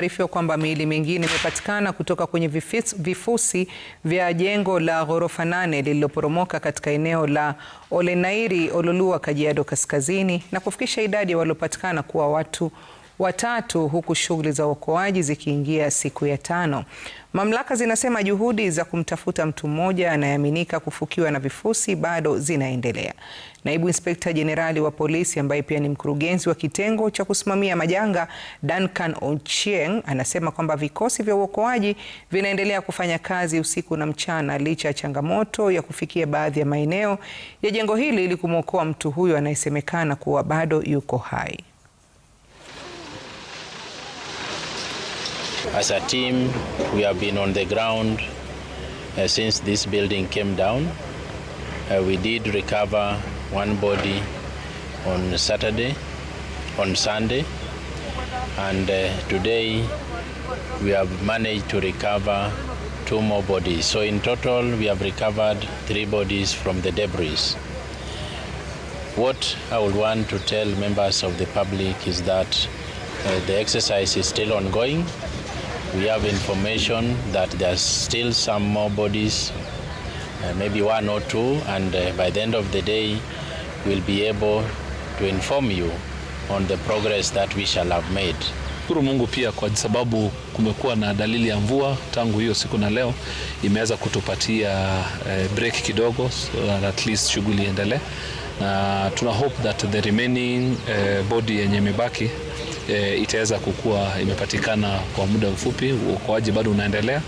Taarifa kwamba miili mingine imepatikana kutoka kwenye vifusi vya jengo la ghorofa 8 lililoporomoka katika eneo la Olenairi, Ololua, Kajiado Kaskazini na kufikisha idadi ya waliopatikana kuwa watu watatu, huku shughuli za uokoaji zikiingia siku ya 5. Mamlaka zinasema juhudi za kumtafuta mtu mmoja anayeaminika kufukiwa na vifusi bado zinaendelea. Naibu Inspekta Jenerali wa polisi ambaye pia ni mkurugenzi wa kitengo cha kusimamia majanga, Duncan Ochieng, anasema kwamba vikosi vya uokoaji vinaendelea kufanya kazi usiku na mchana licha ya changamoto ya kufikia baadhi ya maeneo ya jengo hili ili kumwokoa mtu huyo anayesemekana kuwa bado yuko hai. As a team, we have been on the ground since this building came down. We did recover one body on Sunday, and today we have managed to recover 2 more bodies. So in total, we have recovered 3 bodies from the debris. What I would want to tell members of the public is that the exercise is still ongoing. We have information that there's still some more bodies, maybe 1 or 2, and by the end of the day, we'll be able to inform you on the progress that we shall have made. Shukuru Mungu pia kwa sababu kumekuwa na dalili ya mvua tangu hiyo siku na leo imeweza kutupatia break kidogo, so that at least shughuli iendelee. Na tuna hope that the remaining body yenye imebaki itaweza kukua imepatikana kwa muda mfupi. Uokoaji bado unaendelea.